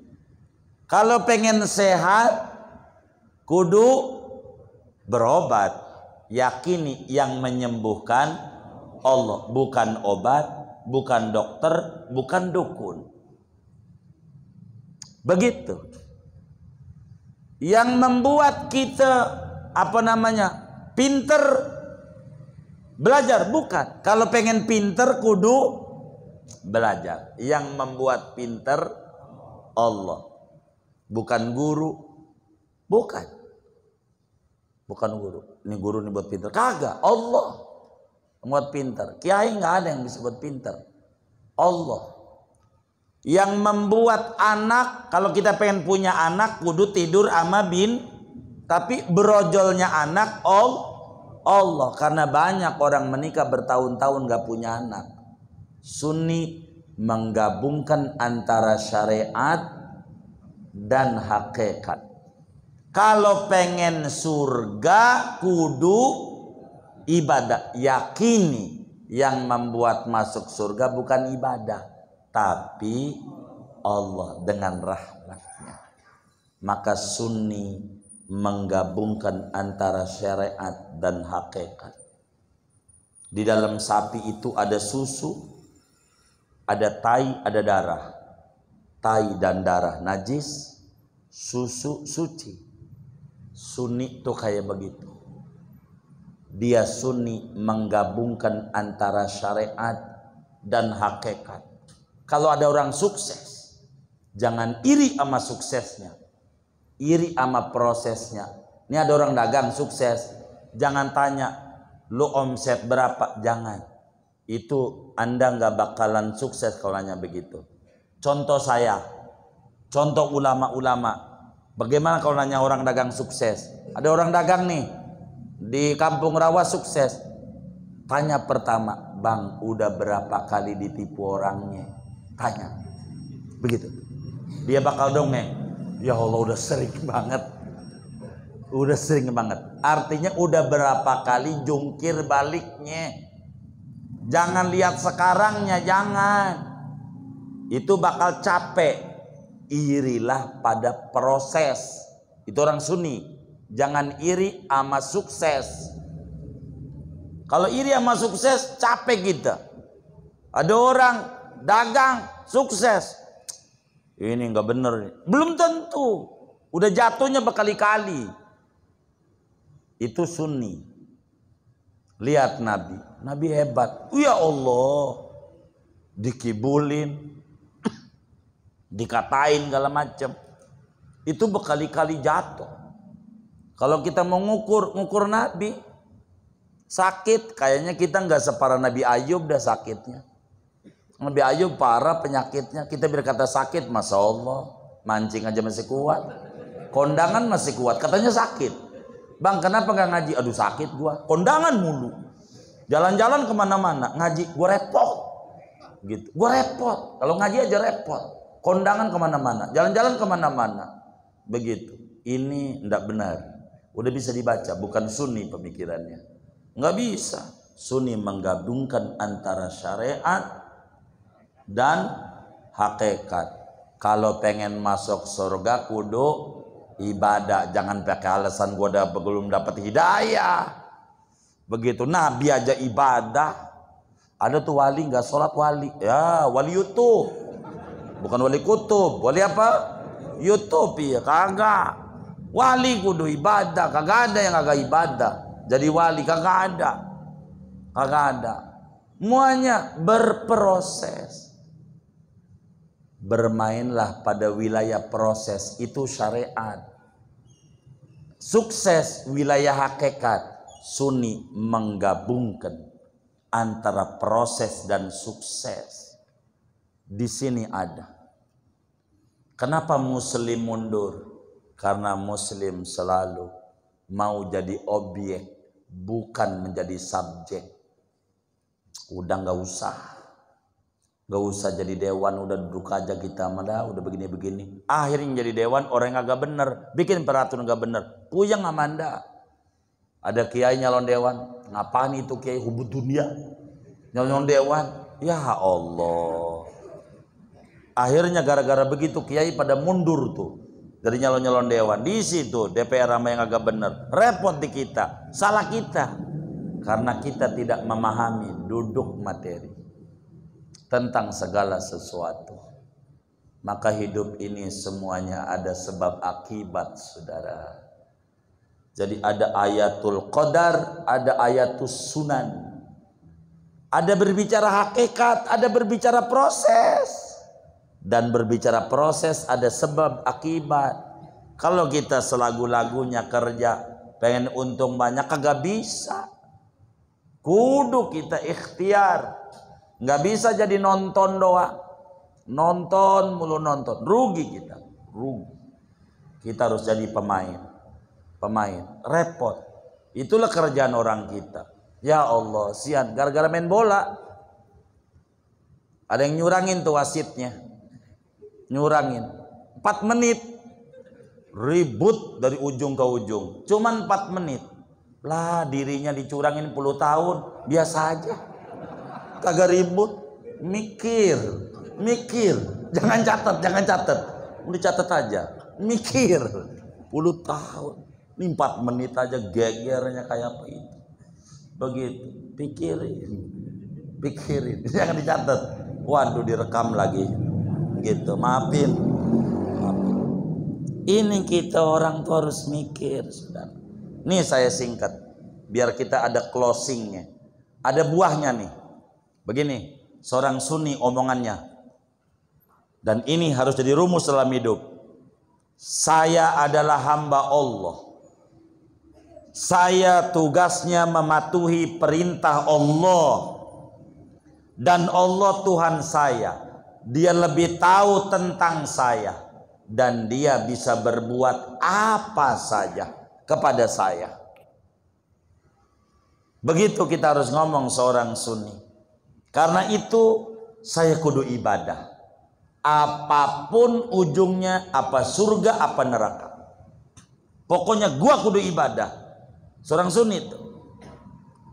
Kalau pengen sehat kudu berobat. Yakini yang menyembuhkan Allah. Bukan obat, bukan dokter, bukan dukun. Begitu. Yang membuat kita pinter belajar, bukan. Kalau pengen pinter kudu belajar. Yang membuat pinter Allah, bukan guru. Bukan guru. Ini guru ini buat pinter. Kagak. Allah membuat pinter. Kiai nggak ada yang bisa buat pinter. Allah yang membuat anak. Kalau kita pengen punya anak kudu tidur sama tapi berojolnya anak Allah. Karena banyak orang menikah bertahun-tahun gak punya anak. Sunni menggabungkan antara syariat dan hakikat. Kalau pengen surga kudu ibadah. Yakini yang membuat masuk surga bukan ibadah, tapi Allah dengan rahmatnya. Maka sunni menggabungkan antara syariat dan hakikat. Di dalam sapi itu ada susu, ada tai, ada darah. Tai dan darah najis, susu suci. Sunni itu kayak begitu. Dia sunni menggabungkan antara syariat dan hakikat. Kalau ada orang sukses, jangan iri sama suksesnya, iri sama prosesnya. Ini ada orang dagang sukses, jangan tanya lu omset berapa, jangan. Itu Anda nggak bakalan sukses kalau nanya begitu. Contoh saya, contoh ulama-ulama. Bagaimana kalau nanya orang dagang sukses? Ada orang dagang nih, di Kampung Rawa sukses. Tanya pertama, bang, udah berapa kali ditipu orangnya? Tanya, begitu. Dia bakal dongeng, ya Allah udah sering banget. Udah sering banget. Artinya udah berapa kali jungkir baliknya. Jangan lihat sekarangnya, jangan. Itu bakal capek. Irilah pada proses. Itu orang Sunni. Jangan iri sama sukses. Kalau iri sama sukses, capek kita. Ada orang dagang sukses, ini nggak bener, belum tentu. Udah jatuhnya berkali-kali. Itu Sunni. Lihat Nabi, Nabi hebat. Ya Allah, dikibulin, dikatain segala macam. Itu berkali-kali jatuh. Kalau kita mau ngukur Nabi, sakit, kayaknya kita nggak separah Nabi Ayub dah sakitnya. Nabi Ayub parah penyakitnya. Kita berkata sakit, Masya Allah, mancing aja masih kuat, kondangan masih kuat, katanya sakit. Bang, kenapa nggak ngaji? Aduh sakit gua, kondangan mulu, jalan-jalan kemana-mana, ngaji gua repot, gitu. Gua repot, kalau ngaji aja repot, kondangan kemana-mana, jalan-jalan kemana-mana, begitu. Ini ndak benar. Udah bisa dibaca, bukan Sunni pemikirannya. Nggak bisa. Sunni menggabungkan antara syariat dan hakikat. Kalau pengen masuk surga kudu ibadah. Jangan pakai alasan gua belum dapat hidayah. Begitu. Nabi aja ibadah. Ada tuh wali nggak sholat wali. Ya wali YouTube. Bukan wali kutub. Wali apa? YouTube ya. Kagak. Wali kudu ibadah. Kagak ada yang kagak ibadah jadi wali, kagak ada. Kagak ada. Semuanya berproses. Bermainlah pada wilayah proses, itu syariat. Sukses wilayah hakikat. Sunni menggabungkan antara proses dan sukses. Di sini ada. Kenapa Muslim mundur? Karena Muslim selalu mau jadi objek, bukan menjadi subjek. Udah nggak usah jadi dewan, udah duduk aja kita malah udah begini-begini. Akhirnya jadi dewan orang yang agak bener, bikin peraturan nggak bener, puyeng amanda. Ada kiai nyalon dewan, ngapain itu kiai hubud dunia, nyalon dewan, ya Allah. Akhirnya gara-gara begitu kiai pada mundur tuh dari nyalon-nyalon dewan. Di situ DPR sama yang agak bener, repot di kita, salah kita. Karena kita tidak memahami duduk materi tentang segala sesuatu. Maka hidup ini semuanya ada sebab akibat, saudara. Jadi ada ayatul qadar, ada ayatus sunan. Ada berbicara hakikat, ada berbicara proses. Dan berbicara proses ada sebab akibat. Kalau kita selagu-lagunya kerja pengen untung banyak, kagak bisa. Kudu kita ikhtiar. Nggak bisa jadi nonton doang. Nonton mulu nonton. Rugi kita. Rugi. Kita harus jadi pemain. Repot. Itulah kerjaan orang kita. Ya Allah, sian. Gara-gara main bola. Ada yang nyurangin tuh wasitnya. Nyurangin. 4 menit. Ribut dari ujung ke ujung. Cuman 4 menit. Lah dirinya dicurangin 10 tahun. Biasa aja. Kagak ribut. Mikir. Jangan catat. Udah catat aja. Mikir. 10 tahun. Ini 4 menit aja gegernya kayak apa itu. Begitu. Pikirin. Jangan dicatat. Waduh direkam lagi. Gitu. Maafin. Ini kita orang tuh harus mikir, saudara. Nih saya singkat biar kita ada closingnya, ada buahnya nih. Begini, seorang Sunni omongannya, dan ini harus jadi rumus dalam hidup. Saya adalah hamba Allah. Saya tugasnya mematuhi perintah Allah, dan Allah Tuhan saya. Dia lebih tahu tentang saya, dan dia bisa berbuat apa saja kepada saya. Begitu kita harus ngomong seorang sunni. Karena itu saya kudu ibadah. Apapun ujungnya, apa surga, apa neraka. Pokoknya gua kudu ibadah. Seorang sunni itu.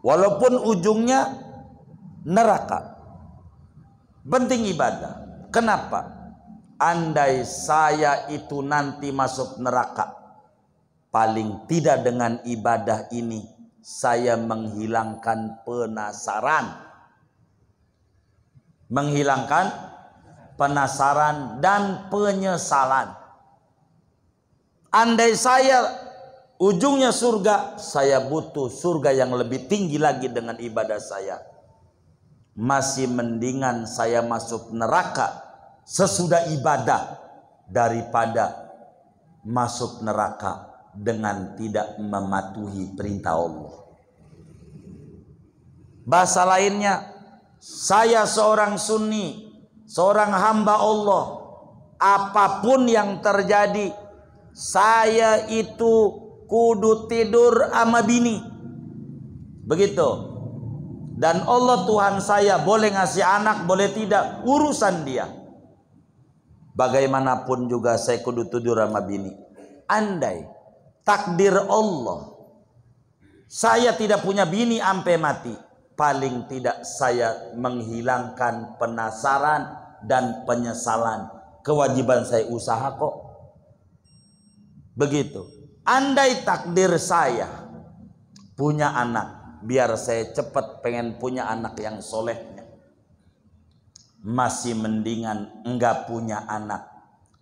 Walaupun ujungnya neraka. Penting ibadah. Kenapa? Andai saya itu nanti masuk neraka, paling tidak dengan ibadah ini saya menghilangkan penasaran. Menghilangkan penasaran dan penyesalan. Andai saya ujungnya surga, saya butuh surga yang lebih tinggi lagi dengan ibadah saya. Masih mendingan saya masuk neraka sesudah ibadah daripada masuk neraka dengan tidak mematuhi perintah Allah. Bahasa lainnya, saya seorang sunni, seorang hamba Allah, apapun yang terjadi, saya itu kudu tidur sama bini. Begitu. Dan Allah Tuhan saya boleh ngasih anak, boleh tidak, urusan dia. Bagaimanapun juga saya kudu tidur sama bini. Andai takdir Allah saya tidak punya bini sampai mati, paling tidak saya menghilangkan penasaran dan penyesalan. Kewajiban saya usaha kok. Begitu. Andai takdir saya punya anak, biar saya cepat pengen punya anak yang soleh, masih mendingan enggak punya anak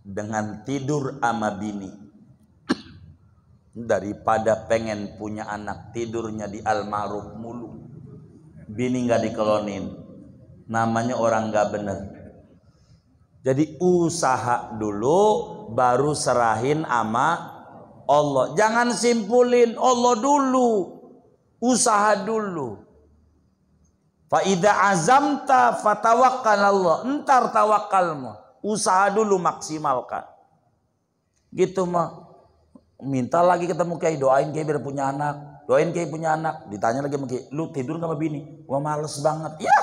dengan tidur sama bini daripada pengen punya anak tidurnya di almarhum mulu, bini enggak dikelonin, namanya orang enggak bener. Jadi usaha dulu baru serahin sama Allah. Jangan simpulin, Allah dulu, usaha dulu. Fa idza azamta fatawakkal Allah. Entar tawakalmu. Usaha dulu maksimalkan. Gitu mah. Minta lagi ketemu kiai, doain kiai biar punya anak. Doain kiai punya anak. Ditanya lagi sama kiai, lu tidur enggak sama bini? Wah males banget. Ya.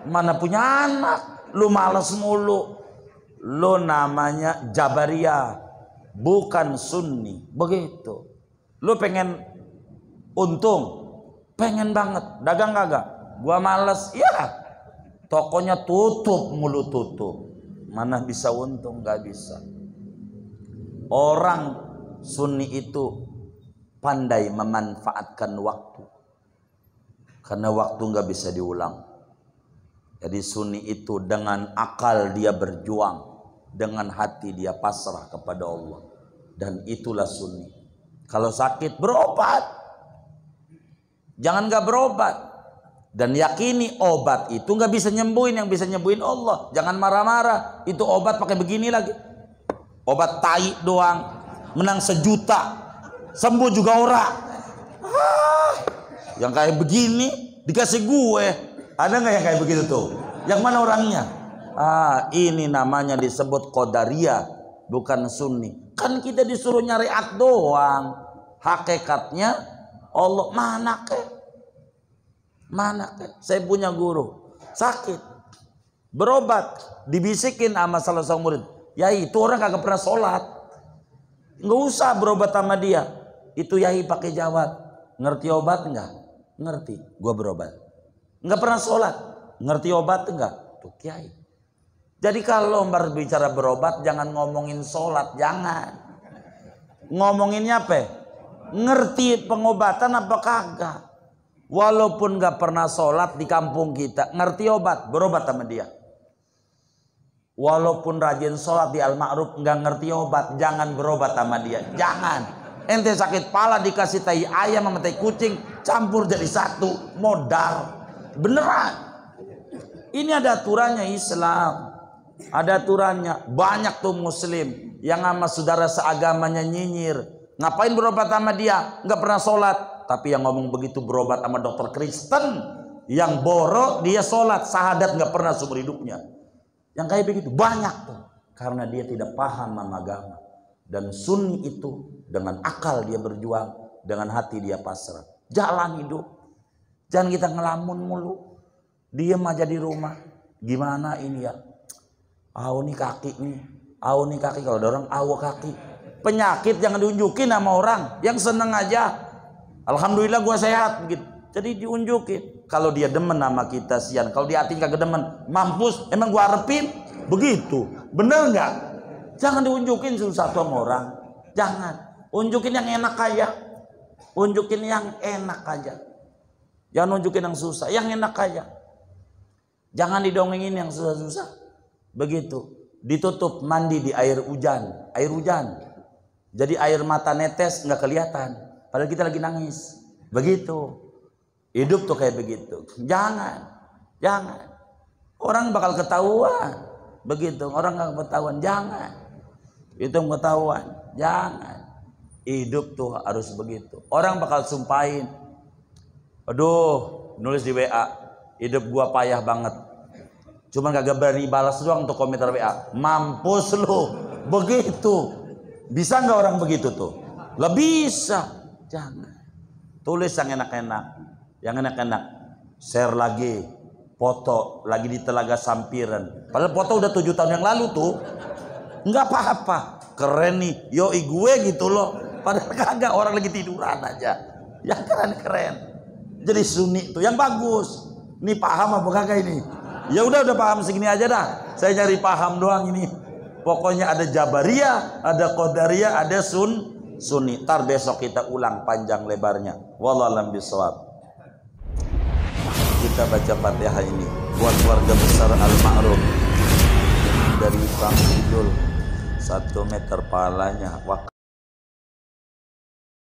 Mana punya anak? Lu males mulu. Lu namanya Jabariyah, bukan Sunni. Begitu. Lu pengen untung? Pengen banget. Dagang kagak? Gua males, ya tokonya tutup mulu tutup. Mana bisa untung, gak bisa. Orang Sunni itu pandai memanfaatkan waktu, karena waktu gak bisa diulang. Jadi Sunni itu dengan akal dia berjuang, dengan hati dia pasrah kepada Allah. Dan itulah Sunni. Kalau sakit berobat, jangan gak berobat. Dan yakini obat itu nggak bisa nyembuhin, yang bisa nyembuhin Allah. Jangan marah-marah, itu obat pakai begini lagi. Obat tai doang, menang 1 juta, sembuh juga ora. Yang kayak begini dikasih gue, ada nggak yang kayak begitu tuh? Yang mana orangnya? Ini namanya disebut Qadariyah, bukan Sunni. Kan kita disuruh nyariat doang. Hakikatnya Allah mana ke? Mana? Saya punya guru sakit, berobat, dibisikin sama salah seorang murid, yai itu orang kagak pernah sholat, nggak usah berobat sama dia. Itu yai pakai jawab, ngerti obat enggak? Ngerti. Gua berobat. Nggak pernah sholat, ngerti obat enggak? Tuh kiai. Jadi kalau berbicara berobat jangan ngomongin sholat, jangan. Ngomonginnya apa? Ngerti pengobatan apa kagak? Walaupun gak pernah sholat di kampung kita, ngerti obat, berobat sama dia. Walaupun rajin sholat di al-ma'ruf, gak ngerti obat, jangan berobat sama dia. Jangan. Ente sakit pala dikasih tai ayam sama tai kucing, campur jadi satu, modal. Beneran. Ini ada aturannya Islam. Ada aturannya. Banyak tuh muslim yang sama saudara seagamanya nyinyir. Ngapain berobat sama dia? Gak pernah sholat. Tapi yang ngomong begitu berobat sama dokter Kristen yang borok, dia sholat syahadat nggak pernah seumur hidupnya. Yang kayak begitu banyak tuh, karena dia tidak paham agama. Dan Sunni itu dengan akal dia berjuang, dengan hati dia pasrah. Jalan hidup. Jangan kita ngelamun mulu. Diem aja di rumah. Gimana ini ya? Aw nih kaki nih. Aw nih kaki. Kalau ada orang aw kaki. Penyakit jangan diunjukin sama orang. Yang seneng aja. Alhamdulillah gua sehat gitu. Jadi diunjukin. Kalau dia demen sama kita sian. Kalau di hati kagak demen. Mampus. Emang gua harapin. Begitu. Bener nggak? Jangan diunjukin susah sama orang. Jangan. Unjukin yang enak aja. Unjukin yang enak aja. Jangan unjukin yang susah. Yang enak aja. Jangan didongengin yang susah-susah. Begitu. Ditutup mandi di air hujan. Air hujan. Jadi air mata netes nggak kelihatan. Padahal kita lagi nangis. Begitu. Hidup tuh kayak begitu. Jangan. Jangan. Orang bakal ketahuan. Begitu. Orang nggak ketahuan. Jangan. Itu ketahuan. Jangan. Hidup tuh harus begitu. Orang bakal sumpahin. Aduh. Nulis di WA. Hidup gua payah banget. Cuman kagak beri balas doang untuk komentar WA. Mampus lu. Begitu. Bisa nggak orang begitu tuh? Lah bisa. Jangan. Tulis yang enak-enak. Yang enak-enak. Share lagi. Foto lagi di Telaga Sampiran. Padahal foto udah 7 tahun yang lalu tuh. Nggak apa-apa. Keren nih. Yoi gue gitu loh. Padahal kagak, orang lagi tiduran aja. Yang keren-keren. Jadi sunni tuh yang bagus. Ini paham apa kagak ini? Ya udah paham segini aja dah. Saya nyari paham doang ini. Pokoknya ada Jabariyah, ada Qadariyah, ada Sunni. Ntar besok kita ulang panjang lebarnya. Wallahu a'lam bishawab. Kita baca Fatihah ini buat keluarga besar Al-Ma'ruf dari Bang Idul. 1 meter pahalanya.